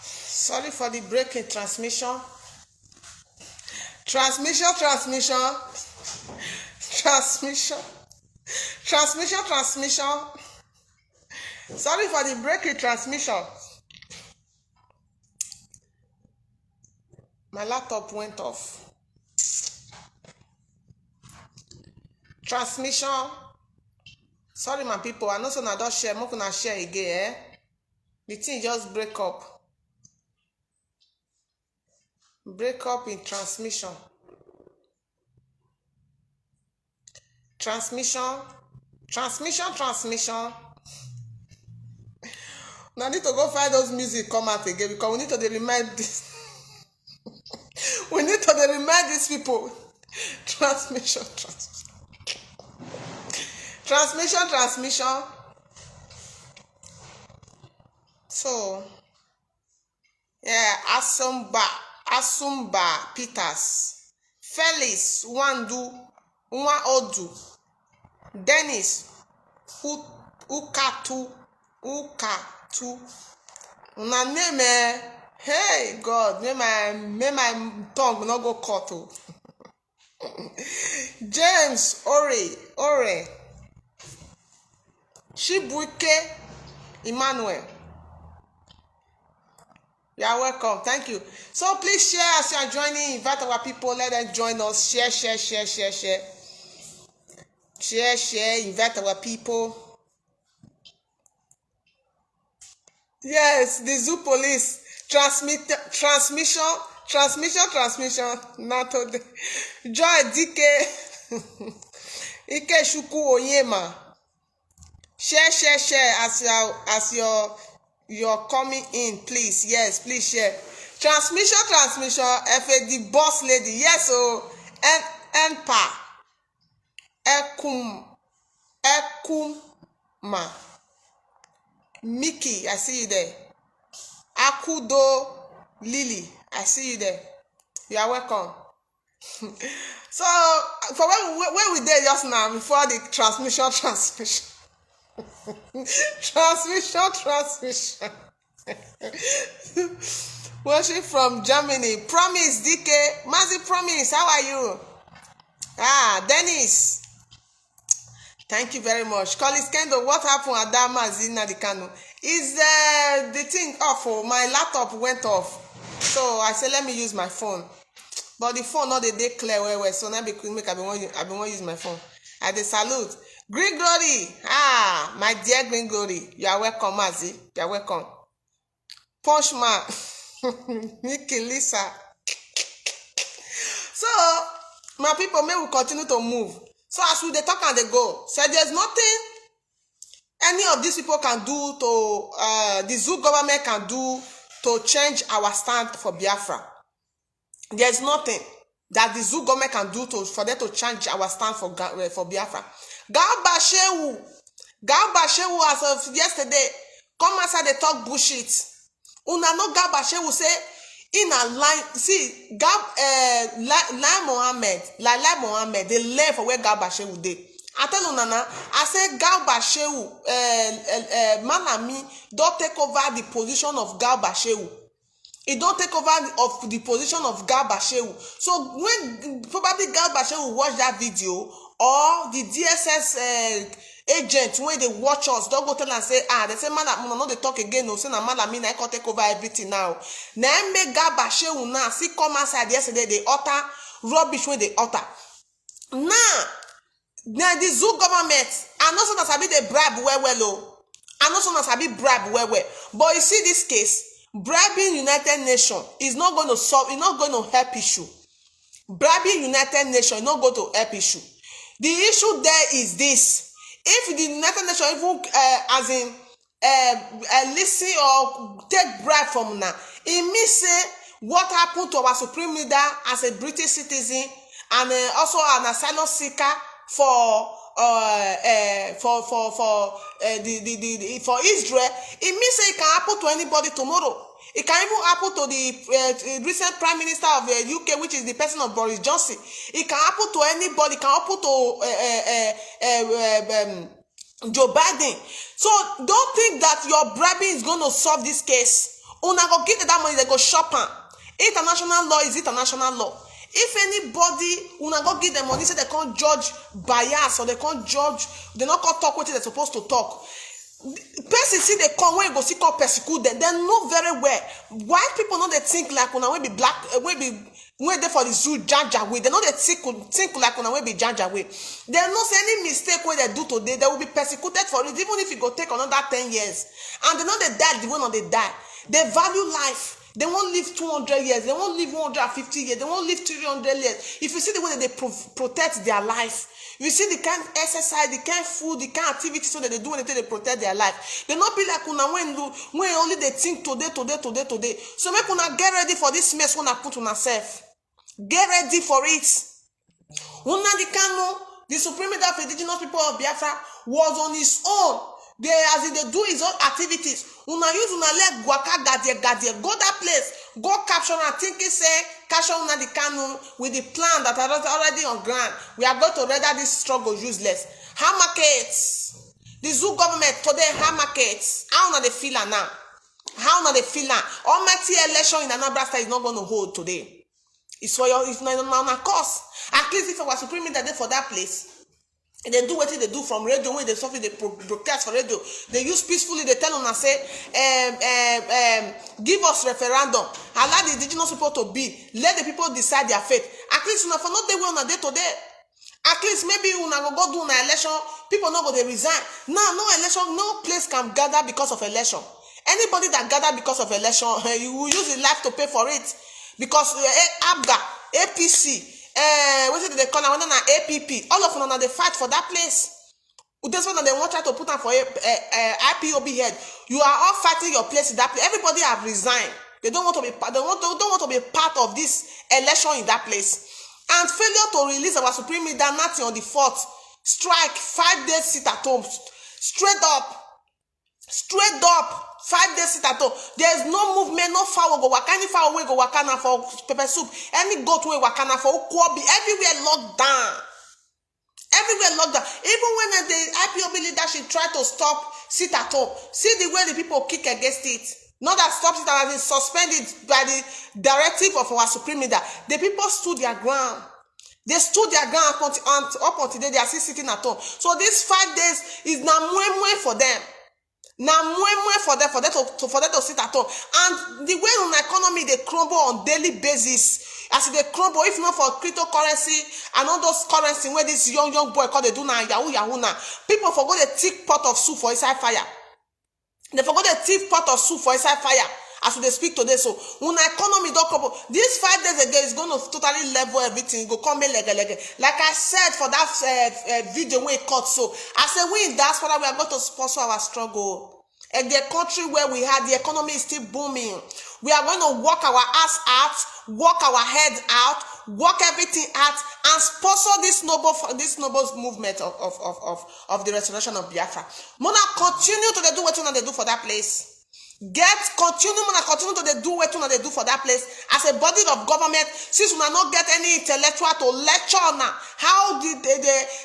Sorry for the break in transmission. Transmission. Sorry for the break in transmission. My laptop went off. Transmission. Sorry, my people. I know so I don't share. I'm not gonna share again. The thing just break up. Break up in transmission. Transmission. Now I need to go find those music come out again because we need to remind this. We need to remind these people. Transmission. So, yeah, Asumba Peters, Felix Nwaodu, Dennis Ukatu. Una name, hey God, may my tongue not go cut. James Ore, Chibuike Emmanuel. You are welcome. Thank you. So please share as you are joining. Invite our people. Let them join us. Share. Invite our people. Yes, the zoo police transmission. Not today. Joy DK Ike Shuku Oyema. Share as you're coming in, please. Yes, please share. Transmission. FAD boss lady. Yes, oh, Empa Ekuma Mickey, I see you there. Akudo Lily, I see you there. You are welcome. So, for where we did just now before the transmission. Transmission. Worship from Germany. Promise, DK. Mazi Promise, how are you? Dennis. Thank you very much. Collins Kendo, what happened at that Mazi Nadikano? Is the thing off? My laptop went off. So I said, let me use my phone. But the phone not the day clear well. So now because make I be want use my phone. I dey salute. Green Glory. My dear Green Glory. You are welcome, Mazi. You are welcome. Punchman. Nikki Lisa. So, my people, may we continue to move. So as we dey talk and they go, so there's nothing any of these people can do to the zoo government can do to change our stand for Biafra. There's nothing that the zoo government can do for them to change our stand for Biafra. Garba Shehu as of yesterday, come outside they talk bullshit. Una no Garba Shehu say in a line, see Lai Mohammed, they learn for where Garba Shehu dey. I tell you Nana, I say Garba Shehu, Malami don't take over the position of Garba Shehu. It don't take over of the position of Garba Shehu. So when probably Garba Shehu watch that video or the DSS agent when they watch us, don't go tell and say, they say man, no they talk again, no say na Malami na can take over everything now. Now make Garba Shehu now see come outside yesterday they utter rubbish when they utter. Now the zoo government, I know some sabi they bribe well. I know some sabi bribe well. But you see this case, bribing United Nations is not going to solve, it's not going to help issue. Bribing United Nations is not going to help issue. The issue there is this. If the United Nations even listen or take bribe from now, it means say what happened to our supreme leader as a British citizen and also an asylum seeker for Israel, it means say it can happen to anybody tomorrow. It can even happen to the recent Prime Minister of the UK, which is the person of Boris Johnson. It can happen to anybody. It can happen to Joe Biden. So don't think that your bribing is going to solve this case. Una go get that money, they go shop am. International law is international law. If anybody una go give them money, say they can't judge bias or they can't judge, they not can't talk what they're supposed to talk. Person see they come when you go see call persecute them. They know very well. White people know they think like una will be black, will be when they for the zoo janja way. They know they think like una will be janja way. They know say any mistake what they do today, they will be persecuted for it, even if it go take another 10 years. And they know they die the way not they die. They value life. They won't live 200 years. They won't live 150 years. They won't live 300 years. If you see the way that they protect their life, you see the kind of exercise, the kind of food, the kind of activities so that they do when they protect their life. They not be like una when only they think today. So make una get ready for this mess when I put on herself. Get ready for it. Nnamdi Kanu, the Supreme Leader of Indigenous People of Biafra, was on his own. As they do his own activities, una use una leg waka gadie, go that place, go capture and thinking say capture Nnamdi Kanu with the plan that are already on ground. We are going to render this struggle useless. How markets? The zoo government today, how markets? How na they feel now? How na they feel now? Almighty election in Anambra State is not going to hold today. It's for your, it's not on a course. At least if I was Supreme Leader for that place. And they do what they do from radio, when they suffer, they broadcast for radio. They use peacefully, they tell them and say, give us referendum, allow the indigenous people to be, let the people decide their fate. At least for not they will on a day to day. At least maybe una go do an election, people not go they resign. Now, no election, no place can gather because of election. Anybody that gather because of election, you will use your life to pay for it. Because ABGA, APC, what is it they call now? APP. All of them they fight for that place. That's one they want try to put on for IPOB head. You are all fighting your place in that place. Everybody have resigned. They don't want to be. They don't want to be part of this election in that place. And failure to release our Supreme Leader Natty on the 4th strike, 5 days sit at home, straight up. 5 days sit at home. There is no movement, no fowl go waka. Any fowl way go waka na for pepper soup. Any goat way waka na for ukwobi. Everywhere locked down. Everywhere locked down. Even when the IPOB leadership try to stop sit at home, see the way the people kick against it. Not that stop it has been suspended by the directive of our Supreme Leader. The people stood their ground. They stood their ground up until they are still sitting at home. So these 5 days is now more for them. Now more for them to sit at home. And the way on economy they crumble on daily basis, as they crumble, if not for cryptocurrency and all those currency where this young boy called they do now yahoo now, people forgot the thick pot of soup for inside fire. They forgot the thick pot of soup for inside fire as they speak today. So when economy don't crumble, these 5 days again is going to totally level everything. Go come like I said for that video when it cut. So I said we in diaspora we are going to sponsor our struggle. And the country where we had the economy is still booming. We are going to work our ass out, work our head out, work everything out, and sponsor this noble movement of the restoration of Biafra. Mona continue to do what they do for that place. Continue to do what they do for that place as a body of government. Since we not get any intellectual to lecture now how the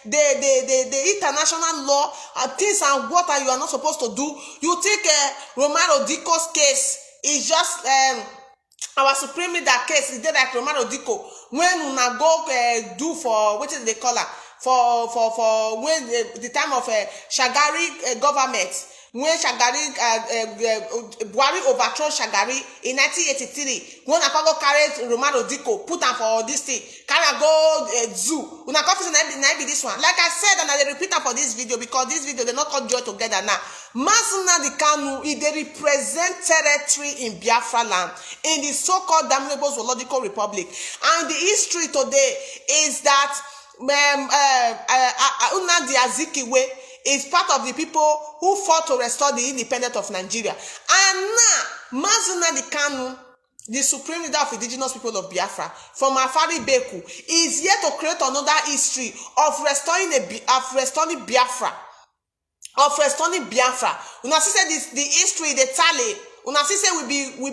international law and things and what you are not supposed to do. You take Romano Diko's case is just our Supreme Leader case is there like Romano Diko when una go do for what is they call her for when the time of Shagari government. When Shagari, Buhari overthrown Shagari in 1983, when Akago carried Romano Diko, put am for this thing, carry go zoo. When I confess na be this one. Like I said, and I repeat am for this video because this video they not come join together now. Nnamdi Kanu, they represent territory in Biafra land, in the so-called damnable zoological republic. And the history today is that Nnamdi Azikiwe is part of the people who fought to restore the independence of Nigeria. And now, Nnamdi Kanu, the Supreme Leader of Indigenous People of Biafra, from Afari Beku, is here to create another history of restoring Biafra. Una see say the history, the tally. Una see say we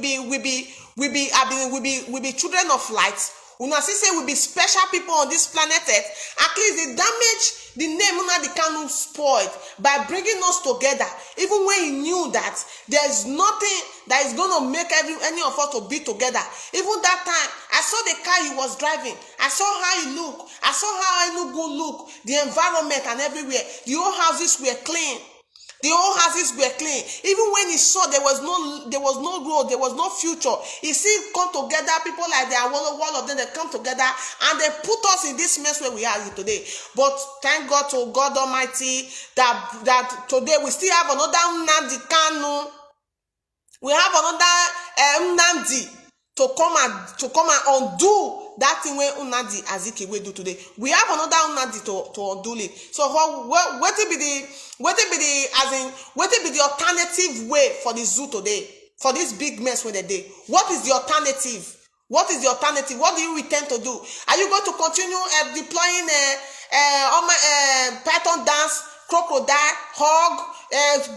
be children of light. Una see say we be special people on this planet Earth. At least they damage the name Nnamdi Kanu spoiled by bringing us together, even when he knew that there is nothing that is going to make any of us to be together. Even that time, I saw the car he was driving. I saw how he looked. I saw how Enugu look, the environment and everywhere. The old houses were clean. The old houses were clean. Even when he saw there was no road, there was no future, he still come together, people like that, all of them, they come together and they put us in this mess where we are today. But thank God to God Almighty that today we still have another Nnamdi Kanu. We have another Nnamdi to come and undo that thing where Nnamdi Azikiwe do today. We have another Nnamdi to undo it. So what will be the alternative way for the zoo today? For this big mess when they did? What is the alternative? What is the alternative? What do you intend to do? Are you going to continue deploying python dance, crocodile, hog,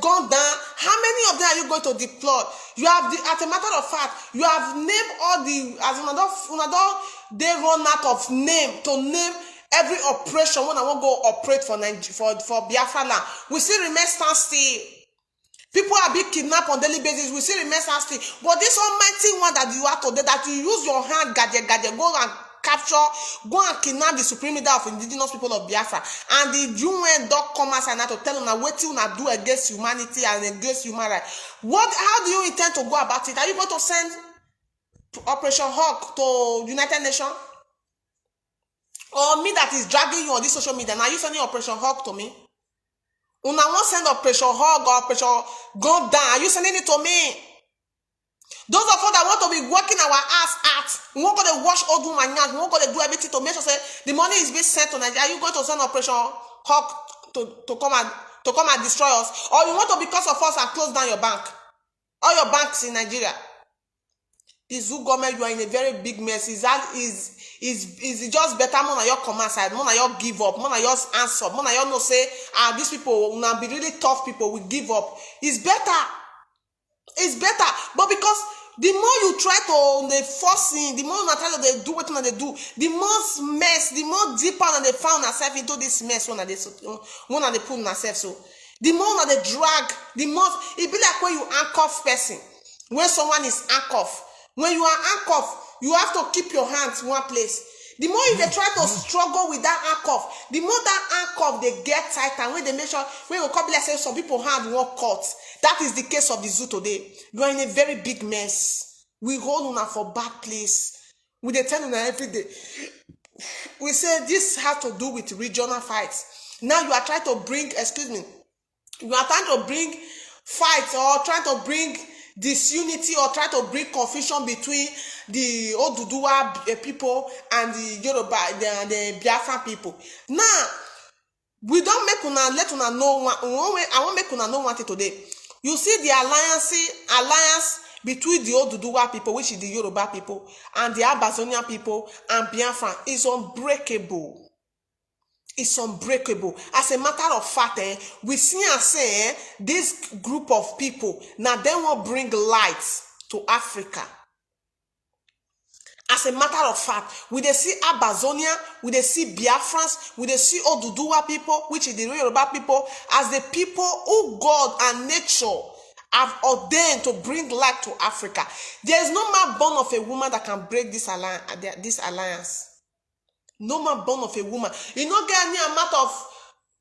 gun down? How many of them are you going to deploy? You have, as a matter of fact, you have named all the, as another, they run out of name to name every operation when I want to go operate for Biafra land. We still remain stand still. People are being kidnapped on daily basis. We still remain stand still. But this almighty one that you are today, that you use your hand, go and capture, go and kidnap the supreme leader of indigenous people of Biafra, and the UN dog come as and to tell them what you do against humanity and against human rights. How do you intend to go about it? Are you going to send Operation Hawk to United Nations? Or me that is dragging you on this social media, now you sending Operation Hawk to me? Una won't send Operation Hawk or Operation Go Down. Are you sending it to me? Those of us that want to be working our ass out, we won't go to wash old woman, we won't go to do everything to make sure say the money is being sent to Nigeria. Are you going to send Operation Hawk to come and destroy us? Or you want to, because of us, and close down your bank? All your banks in Nigeria. The zoo government, you are in a very big mess. Is just better more than your command side, more than your give up, more than your answer, more than your no say, these people will now be really tough people, we give up. It's better. It's better. But because the more you try to force in, the more you try to do what they do, the more mess, the more deeper than they found themselves into this mess when they put themselves. So the more they drag, the more it be like when you handcuff person. When someone is handcuffed, when you are handcuffed, you have to keep your hands in one place. The more you try to struggle with that handcuff, the more that handcuff they get tighter. When they make sure, when you come, let's say some people hand won't cut. That is the case of the zoo today. You are in a very big mess. We hold on for bad place. We tell you every day. We say this has to do with regional fights. Now you are trying to bring, you are trying to bring fights or trying to bring disunity or try to bring confusion between the Oduduwa people and the Yoruba, the Biafran people. Now, we don't make una let una know one. I want make una know one thing today. You see the alliance between the Oduduwa people, which is the Yoruba people, and the Amazonian people and Biafran is unbreakable. It's unbreakable. As a matter of fact, we see and say this group of people now they will bring light to Africa. As a matter of fact, we they see Amazonia, we they see Biafrans, we they see Oduduwa people, which is the Yoruba people, as the people who God and nature have ordained to bring light to Africa. There is no man born of a woman that can break this alliance. No man born of a woman. You don't get any amount of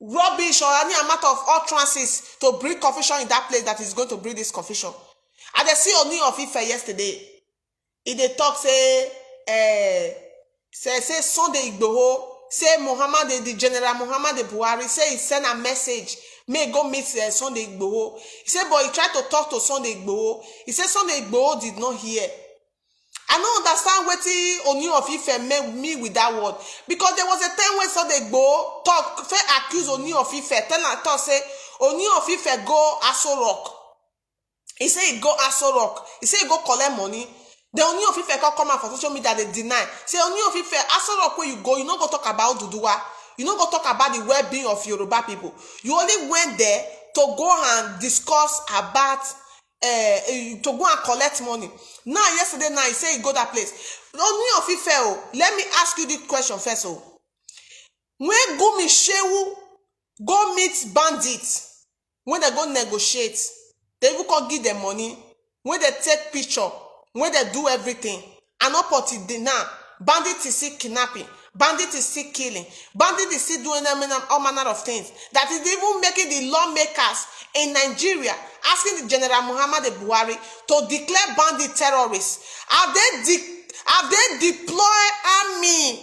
rubbish or any amount of utterances to bring confusion in that place that is going to bring this confusion. And they see Oni of Ife yesterday. If they talk, say Sunday Igboho, say Muhammad, the General Muhammad Buhari, say he sent a message, may go meet Sunday Igboho. He said, but he tried to talk to Sunday Igboho. He said Sunday Igboho did not hear. I don't understand what Oni of Ife meant me with that word. Because there was a time when Sunday Igboho talk, accuse Oni of Ife, tell say, Oni of Ife go Aso Rock. He said he go Aso Rock. He said he go collect money. The Oni of Ife come out for social media, they deny. Say Oni of Ife, Aso Rock where you go, you don't go talk about Oduduwa. You don't go talk about the well-being of Yoruba people. You only went there to go and discuss about to go and collect money. Now, yesterday night, he say he go that place. Only of Ife, oh, let me ask you this question first. Oh. When Gumi Shehu go meet bandits, when they go negotiate, they even can give them money, when they take picture, when they do everything, and up until now, bandit is still kidnapping, bandit is still killing, bandit is still doing all manner of things. That is even making the lawmakers in Nigeria asking the General Muhammadu Buhari to declare bandit terrorists. Have they deployed army?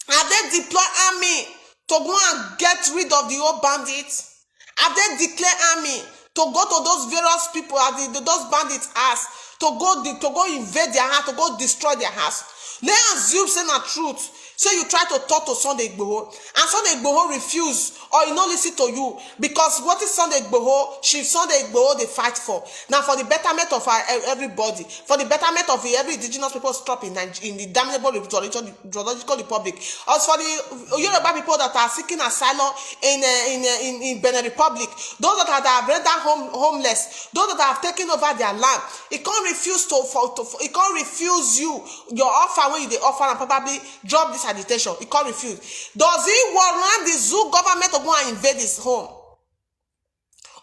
Have they deployed army to go and get rid of the old bandits? Have they declared army to go to those various people, those bandits' house, to go invade their house, to go destroy their house? Let's assume say na truth. So you try to talk to Sunday Igboho, and Sunday Igboho refuse, or he no listen to you, because what is Sunday Igboho? Chief Sunday Igboho they fight for. Now for the betterment of everybody, for the betterment of every indigenous people stop in the damnable geological republic. As for the Yoruba people that are seeking asylum in Benin Republic, those that have rendered homeless, those that have taken over their land, it can't refuse it can't refuse you your offer when you they offer and probably drop this agitation. It can't refuse. Does it warrant the zoo government to go and invade his home?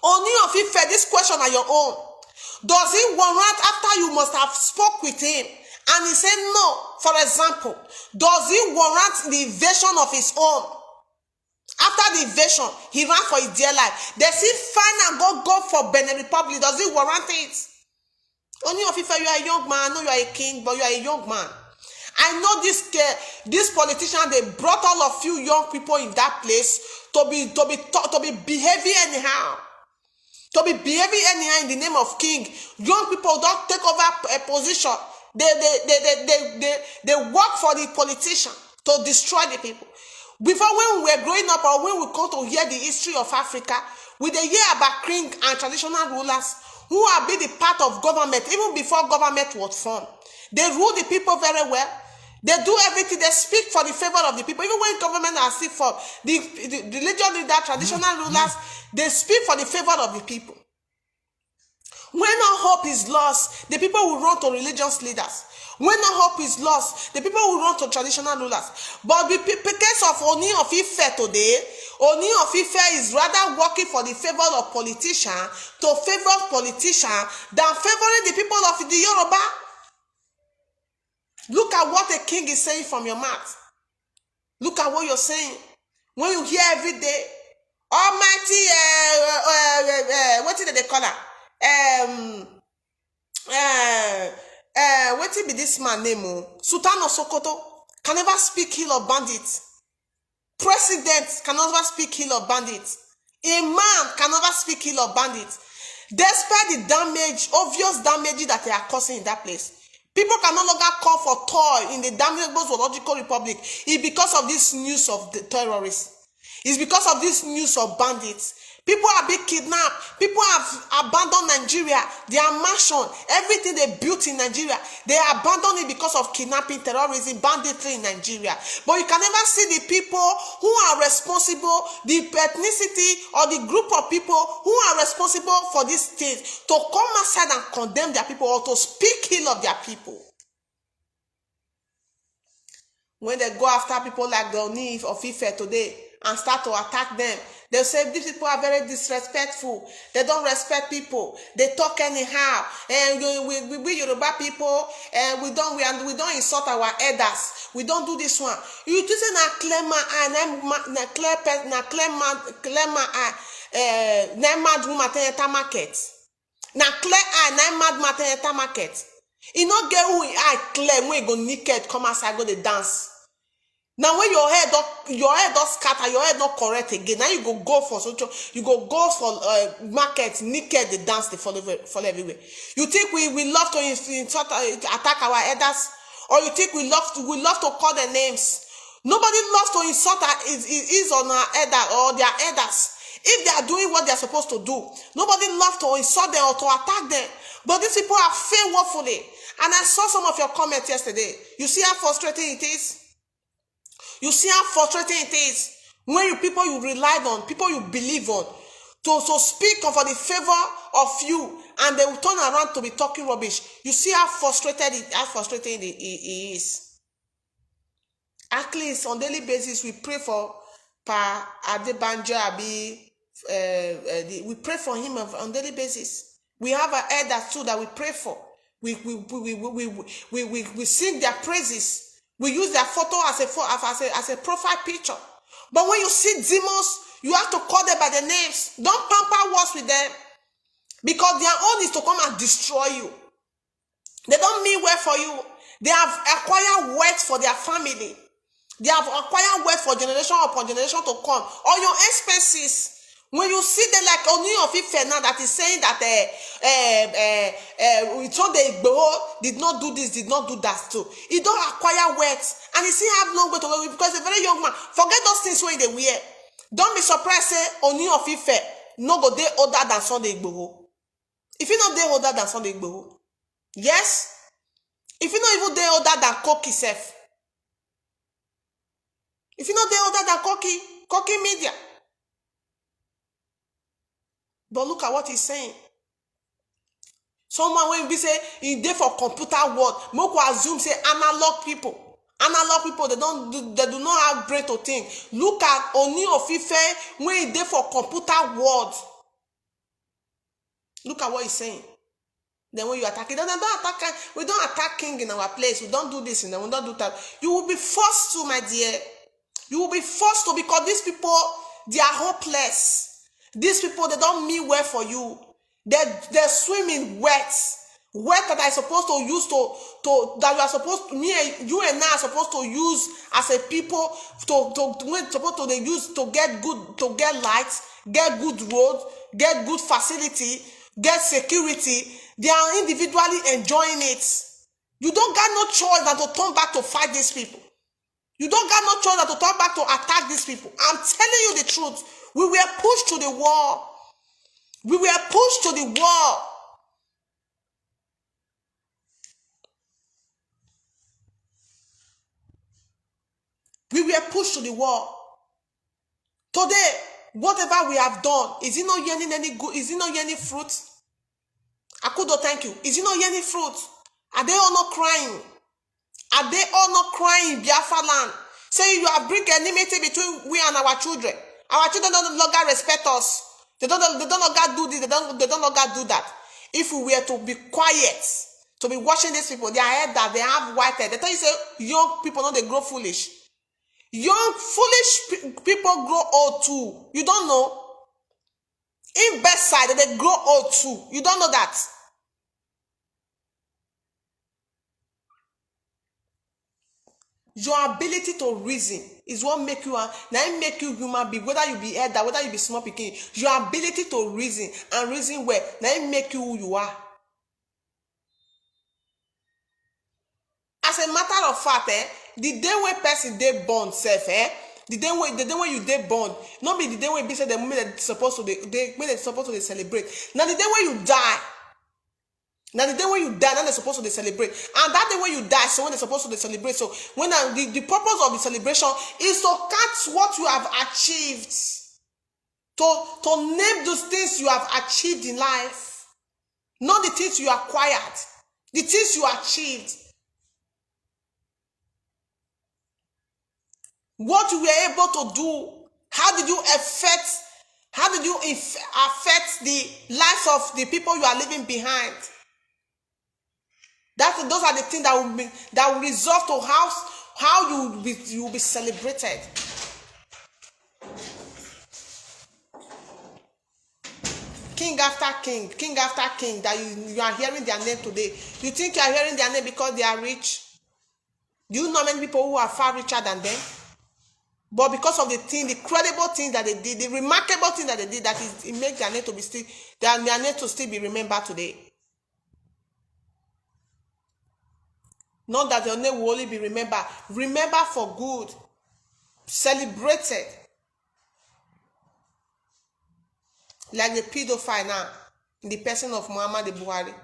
Only of you fed this question on your own. Does it warrant after you must have spoke with him and he said no? For example, does it warrant the invasion of his home? After the invasion, he ran for his dear life. Does he find and go for Benin Republic? Does it warrant it? Only of you, you are a young man. I know you are a king, but you are a young man. I know this politician, they brought all of you young people in that place to be behaving anyhow. To be behaving anyhow in the name of king. Young people don't take over a position. They work for the politician to destroy the people. Before, when we were growing up, or when we come to hear the history of Africa, we dey hear about king and traditional rulers who have been the part of government even before government was formed. They rule the people very well. They do everything. They speak for the favor of the people. Even when government are still for the religious leaders, traditional rulers, they speak for the favor of the people. When all hope is lost, the people will run to religious leaders. When all hope is lost, the people will run to traditional rulers. But the case of Oni of Ife today, Oni of Ife is rather working for the favor of politicians to favor politicians than favoring the people of the Yoruba. Look at what a king is saying from your mouth. Look at what you're saying. When you hear every day, Almighty, what did they call her? What be this man name? Sultan of Sokoto can never speak ill of bandits. President can never speak ill of bandits. A man can never speak ill of bandits. Despite the damage, obvious damage that they are causing in that place. People can no longer call for toy in the damnable zoological republic. It's because of this news of the terrorists. It's because of this news of bandits. People are being kidnapped. People have abandoned Nigeria. Their mansion, everything they built in Nigeria, they abandoned it because of kidnapping, terrorism, banditry in Nigeria. But you can never see the people who are responsible, the ethnicity or the group of people who are responsible for these things to come outside and condemn their people or to speak ill of their people. When they go after people like the Oni of Ife today and start to attack them, they say these people are very disrespectful. They don't respect people. They talk anyhow. And we Yoruba people, and we don't insult our elders. We don't do this one. You just say na clear mad woman enter market. Na clear eye na mad matter enter market. E no get who eye clear when you go naked come outside go dey dance. Now when your head don't scatter, your head not correct again. Now you go for social, you go for market naked, they dance, they follow everywhere. You think we love to insult, attack our elders, or you think we love to call their names? Nobody loves to insult is on our elder or their elders. If they are doing what they are supposed to do, nobody loves to insult them or to attack them. But these people are failed woefully. And I saw some of your comments yesterday. You see how frustrating it is? You see how frustrating it is when people you relied on, people you believe on, to speak for the favor of you and they will turn around to be talking rubbish. You see how frustrated he is. At least on daily basis, we pray for Pa Adebanjo Abi. We pray for him on daily basis. We have an elder too that we pray for. We sing their praises. We use their photo as a profile picture. But when you see demons, you have to call them by their names. Don't pamper words with them. Because their own is to come and destroy you. They don't mean well for you. They have acquired wealth for their family. They have acquired wealth for generation upon generation to come. On your expenses. When you see them like Oni of Ife now that is saying that we told the Igbo did not do this, did not do that too. He don't acquire wealth. And he still have long way to go because he's a very young man. Forget those things when they wear. Don't be surprised say Oni of Ife no go dey older than Sunday Igbo. If you not dey older than Sunday Igbo. Yes. If you not even dey older than Koki self. If you not dey older than Koki Media. But look at what he's saying. Someone when we say in there for computer world, Moko assume say analog people. Analog people, they do not have brain to think. Look at Oni of Ife when there for computer world. Look at what he's saying. Then when you attack it, we don't attack king in our place. We don't do this and we don't do that. You will be forced to, my dear. You will be forced to because these people, they are hopeless. These people, they don't mean well for you. They swim in wet that I supposed to use that you are supposed to, you and I are supposed to use as a people supposed to use to get good, to get lights, get good roads, get good facility, get security. They are individually enjoying it. You don't got no choice than to turn back to fight these people. You don't got no choice than to turn back to attack these people. I'm telling you the truth. We were pushed to the wall. We were pushed to the wall. We were pushed to the wall. Today, whatever we have done, is it not yielding any good? Is it not yielding fruit? Akudo, thank you. Is it not yielding fruit? Are they all not crying? Are they all not crying, Biafra land? Saying you have bring enmity between we and our children. Our children don't longer respect us. They don't longer do this. They don't longer do that. If we were to be quiet, to be watching these people, they are head that they have white head. They tell you say young people don't they grow foolish. Young foolish people grow old too. You don't know. In best side, they grow old too. You don't know that. Your ability to reason is what make you human being. Whether you be elder, whether you be small pikin, your ability to reason and reason well, now make you who you are. As a matter of fact, the day when person dey born self, the day when you dey born, not be the day when be say the moment they supposed to celebrate. Now the day when you die. Now the day when you die, now they're supposed to celebrate. And that day when you die, so when they're supposed to celebrate. So when the purpose of the celebration is to catch what you have achieved. To name those things you have achieved in life. Not the things you acquired. The things you achieved. What you were able to do. How did you affect the lives of the people you are leaving behind? Those are the things that will result to how you will be celebrated. King after king, that you are hearing their name today. You think you are hearing their name because they are rich? Do you know many people who are far richer than them? But because of the credible things that they did, the remarkable things that they did, it makes their name to still be remembered today. Not that your name will only be remembered. Remember for good. Celebrated. Like the pedophile now. In the person of Muhammadu Buhari.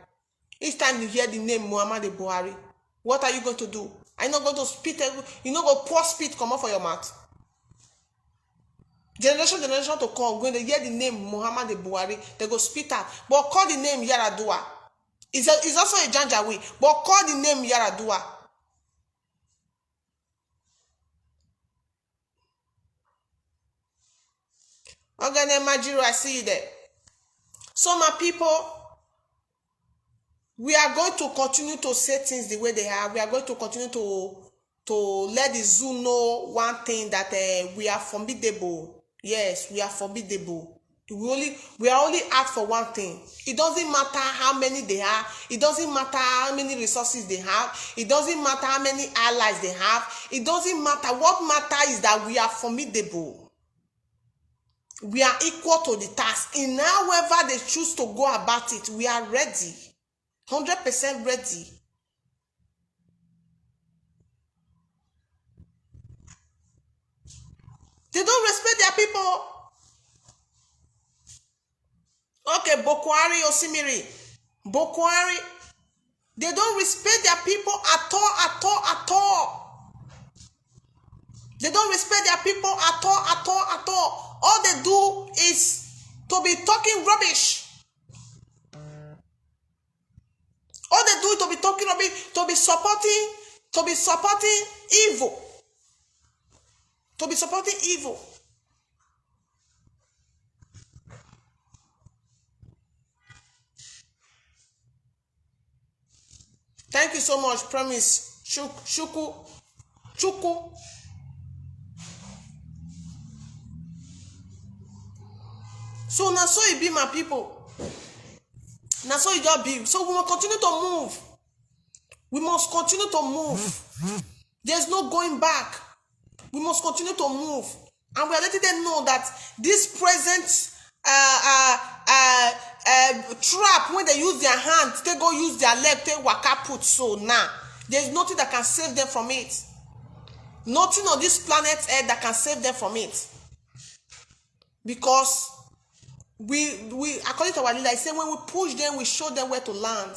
Each time you hear the name Muhammadu Buhari, what are you going to do? Are you not going to spit? You're not going to pour spit come out for your mouth. Generation to come, when they hear the name Muhammad Buhari, they go spit out. But call the name Yaradua. It's also a Janjaweed, but call the name Yaradua. Ogane Majiro, I see you there. So my people, we are going to continue to say things the way they are. We are going to continue to let the zoo know one thing, that we are formidable. Yes, we are formidable. We are only out for one thing. It doesn't matter how many they have. It doesn't matter how many resources they have. It doesn't matter how many allies they have. It doesn't matter. What matters is that we are formidable. We are equal to the task. In however they choose to go about it, we are ready. 100% ready. They don't respect their people. Okay, Bokwari, Osimiri. Bokwari, they don't respect their people at all. They don't respect their people at all. All they do is to be talking rubbish. All they do is to be talking rubbish, to be supporting evil. To be supporting evil. Thank you so much, Promise. Chuku. So now so it be, my people. Now so it just be. So we must continue to move. We must continue to move. There's no going back. We must continue to move. And we are letting them know that this present trap, when they use their hands, they go use their leg, they waka put. So now there's nothing that can save them from it. Nothing on this planet Earth that can save them from it. Because we according to our leader, he said when we push them, we show them where to land.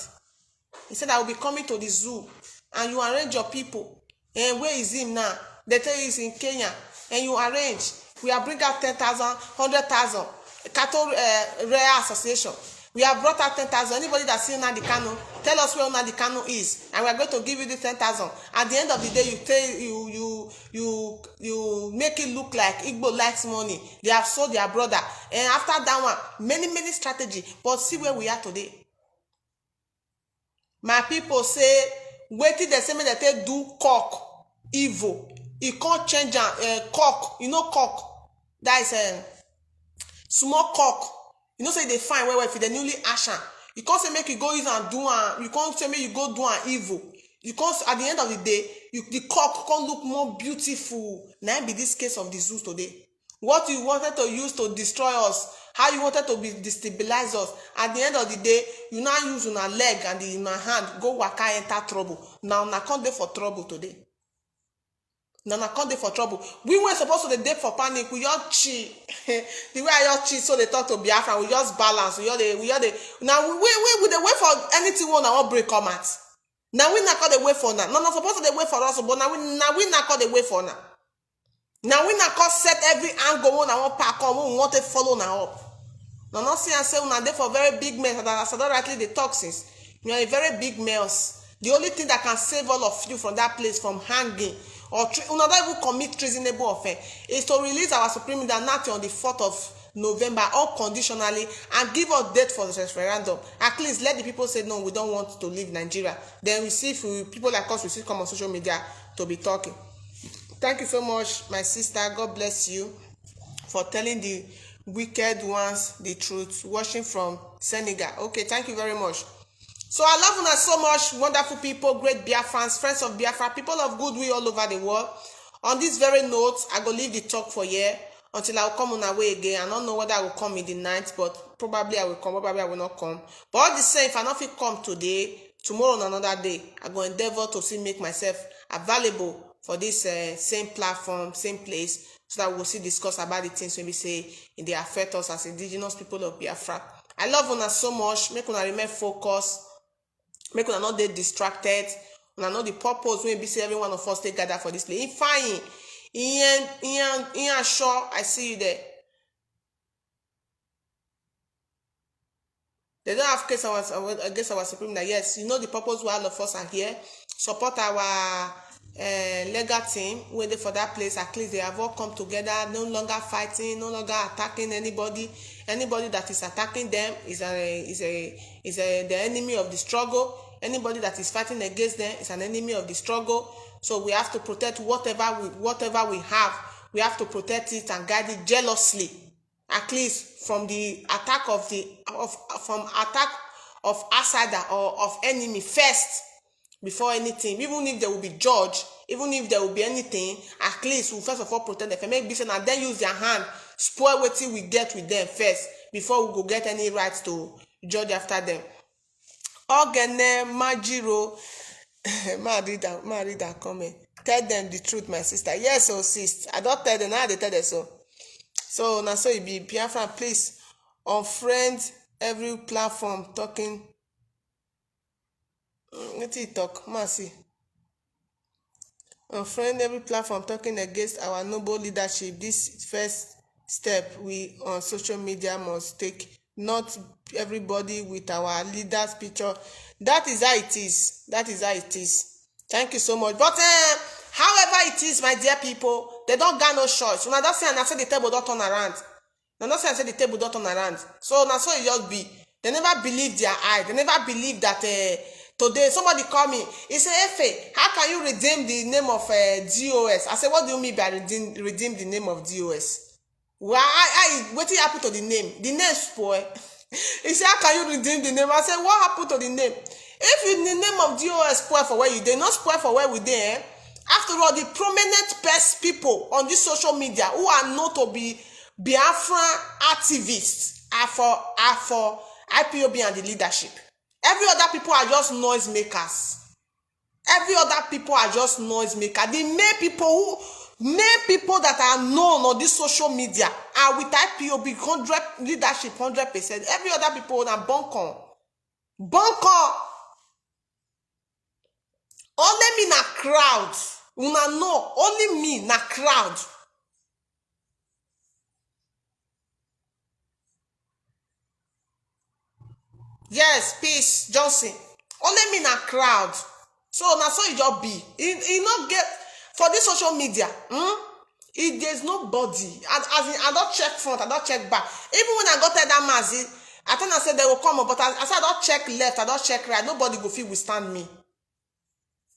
He said I will be coming to the zoo and you arrange your people. And where is him now? They tell you he's in Kenya. And you arrange. We have bring out 10,000, 100,000. Cattle Rare Association. We have brought out 10,000. Anybody that's seen Nnamdi Kanu, tell us where Nnamdi Kanu is, and we are going to give you the 10,000. At the end of the day, you make it look like Igbo likes money. They have sold their brother, and after that one, many strategy. But see where we are today. My people say, wait till they say me that they do cock evil. You can't change cock. You know cock. That is small cock. You know say they fine well if they newly ashen. You can't say make you go use and do and you can't say make you go do an evil. You can't at the end of the day, the cock can't look more beautiful. Now be this case of the zoo today. What you wanted to use to destroy us, how you wanted to destabilize us. At the end of the day, you now use una leg and in my hand go waka enter trouble. Now na can't dey for trouble today. Now I can't dey for trouble. We were supposed to dey for panic. We just cheat. The way I just cheat, so they talk to Biafra. We just balance. Now we dey wait for anything one our break come out. Now we not call the wait for now. No, not supposed to dey wait for us, but now we not call the wait for now. Now we not call set every angle one our pack on. We want to follow now up. Now not see and say una dey for very big mess. That I said rightly the toxins. You are a very big mess. The only thing that can save all of you from that place from hanging or not even commit treasonable offense is to release our supreme leader Nati on the 4th of November unconditionally and give us date for the referendum. At least let the people say no, we don't want to leave Nigeria. Then we see if people like us will still come on social media to be talking. Thank you so much, my sister. God bless you for telling the wicked ones the truth. Watching from Senegal. Okay, thank you very much. So I love una so much, wonderful people, great Biafrans, friends of Biafra, people of goodwill all over the world. On this very note, I go leave the talk for here until I will come on our way again. I don't know whether I will come in the night, but probably I will come, probably I will not come. But all the same, if I not fit come today, tomorrow on another day, I go endeavor to still make myself available for this same platform, same place, so that we will still discuss about the things when we say they affect us as indigenous people of Biafra. I love una so much. Make una remain focused. Make una not dey distracted. Una know the purpose wey be say every one of us take gather for this place. Fine. Ian Shaw, I see you there. They don't have case against our supreme that yes, you know the purpose why all of us are here. Support our legal team waiting for that place. At least they have all come together, no longer fighting, no longer attacking anybody. Anybody that is attacking them is the enemy of the struggle. Anybody that is fighting against them is an enemy of the struggle. So we have to protect whatever we have. We have to protect it and guide it jealously, at least from the attack of outsider or of enemy first, before anything. Even if there will be judge, even if there will be anything, at least we first of all protect them, make business, and then use their hand spoil wetin we get with them first before we go get any rights to judge after them. Ogene Majiro, ma read that comment. Tell them the truth, my sister. Yes, oh sis. I don't tell them, now they tell them so. So now so it be Biafra, please unfriend every platform talking. Let it talk, mercy. Unfriend every platform talking against our noble leadership. This first step we on social media must take. Not everybody with our leaders' picture. That is how it is. That is how it is. Thank you so much. But however it is, my dear people, they don't got no choice. When I don't say, and I say the table don't turn around. When I don't say, and I say the table don't turn around. So now so it just be. They never believe their eye. They never believe that today somebody call me. He say, Efe, how can you redeem the name of DOS? I say, what do you mean by redeem the name of DOS? Why what happened to the name? The name spoil. He said, how can you redeem the name? I said, what happened to the name? If the name of DOS spoil for where you dey, not spoil for where we dey. After all, the prominent best people on this social media who are known to be Biafran activists are for IPOB and the leadership. Every other people are just noise makers. Every other people are just noise makers. The main people that are known on this social media are with IPOB 100 leadership 100%. Every other people are bunker. Only me na crowd. Una know, only me na crowd. Yes, peace, Johnson. Only me na crowd. So na so it just be. It not get for this social media. There's nobody. I don't check front, I don't check back. Even when I got that Mazi, I thought I said they will come up, but I said I don't check left, I don't check right. Nobody go fit withstand me.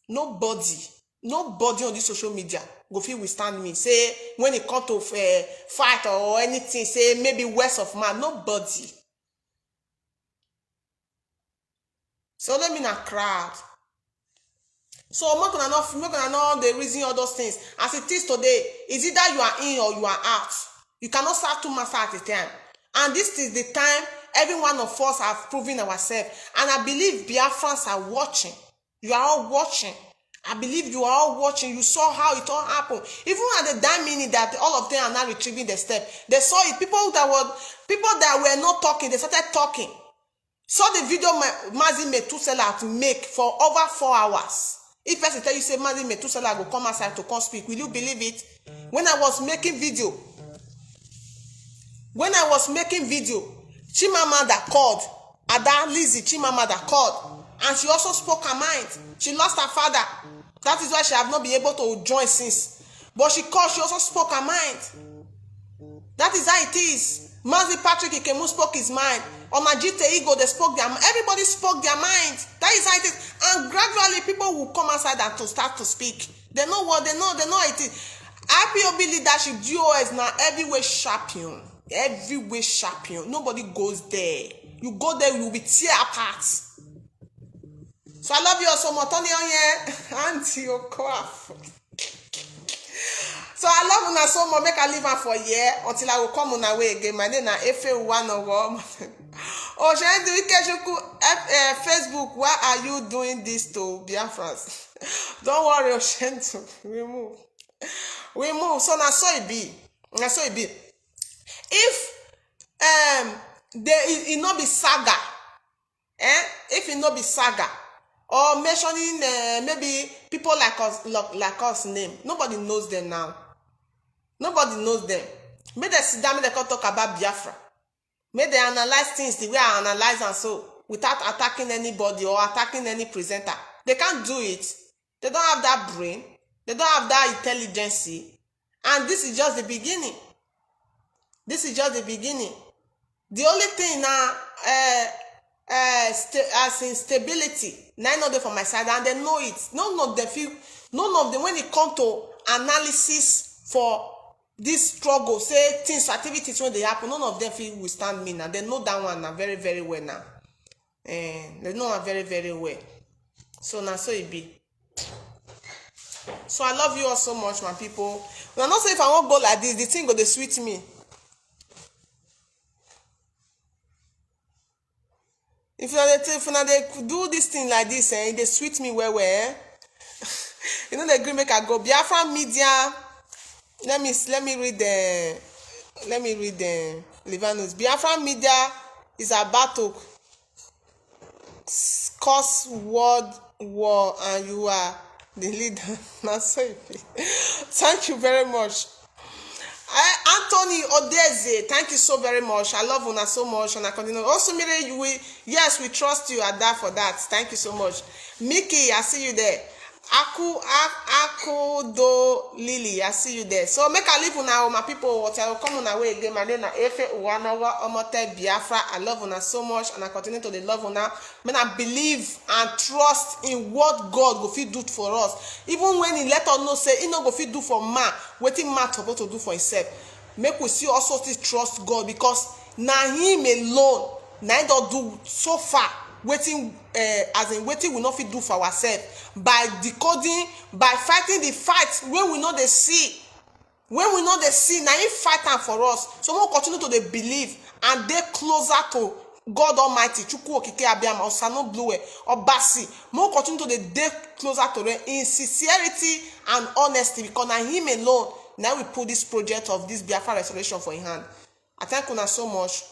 Nobody on this social media go fit withstand me. Say when it come to fight or anything, say maybe west of man, nobody. So let me not crowd. So I'm not gonna know the reason all those things. As it is today, is either you are in or you are out. You cannot start two masters at a time. And this is the time every one of us have proven ourselves. And I believe Biafrans are watching. You are all watching. I believe you are all watching. You saw how it all happened. Even at the damn minute that all of them are now retrieving the step, they saw it. People that were not talking, they started talking. Saw the video Mazi Metusela to make for over 4 hours. If person tell you say Mazi Metusela go come outside to come speak, will you believe it? When I was making video, Chimamanda called. Ada Lizzie Chimamanda called, and she also spoke her mind. She lost her father. That is why she have not been able to join since. But she called, she also spoke her mind. That is how it is. Mazi Patrick Ikemu spoke his mind. Onajite Igbo, they spoke their mind. Everybody spoke their mind. That is how it is. And gradually people will come outside and to start to speak. They know what they know it is. IPOB leadership, GOS now everywhere champion. Everywhere champion. Nobody goes there. You go there, you will be tear apart. So I love you all so much. Tony on here. Auntie Okoaf. So I love una so much. Make I leave her for a year until I will come on away again. My name is Efe Uwanowo. Oh, Facebook, why are you doing this to Biafrans? Don't worry, Oshentu. We move. So now so it be. If it not be saga, if it not be saga, or mentioning maybe people like us name, nobody knows them now. Nobody knows them. Make them sit down, make them talk about Biafra. Make dem analyze things the way I analyze am so, without attacking anybody or attacking any presenter. They can't do it. They don't have that brain. They don't have that intelligence. And this is just the beginning. This is just the beginning. The only thing now, as in stability, none of them from my side, and they know it. None of them, when it comes to analysis for this struggle, say things, activities when they happen, none of them feel withstand me now. They know that one now very, very well now. They know her very, very well. So now so it be. So I love you all so much, my people. When I not say if I won't go like this, the thing go dey sweet me. If una dey do this thing like this, it dey sweet me well well. You know the green make I go. Biafra media. Let me read the Livanus. Biafra media is about to cause world war, and you are the leader. Thank you very much. Anthony Odeze, thank you so very much. I love una so much, and I continue. Also, Mire, yes, we trust you at that for that. Thank you so much. Mickey, I see you there. Akudo Lily, I see you there. So make I leave una, my people. What I will come on away again. My name is Efe Uwanowa Omote Biafra. I love una so much, and I continue to love una. When I believe and trust in what God go fit do for us, even when He let us know say He no go fit do for man, wetin man supposed to do for himself. Make we see also still trust God, because na Him alone na He don do so far. Waiting, as in waiting, we not fit do for ourselves by decoding, by fighting the fight when we know they see, now He fight am for us. So we continue to dey believe and dey closer to God Almighty. Chukwu okike abiyama, Osano Blue, Obasi. We continue to dey closer to them in sincerity and honesty, because na Him alone now we put this project of this Biafra restoration for His hand. I thank una so much.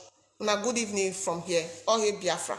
Una good evening from here. All hail Biafra.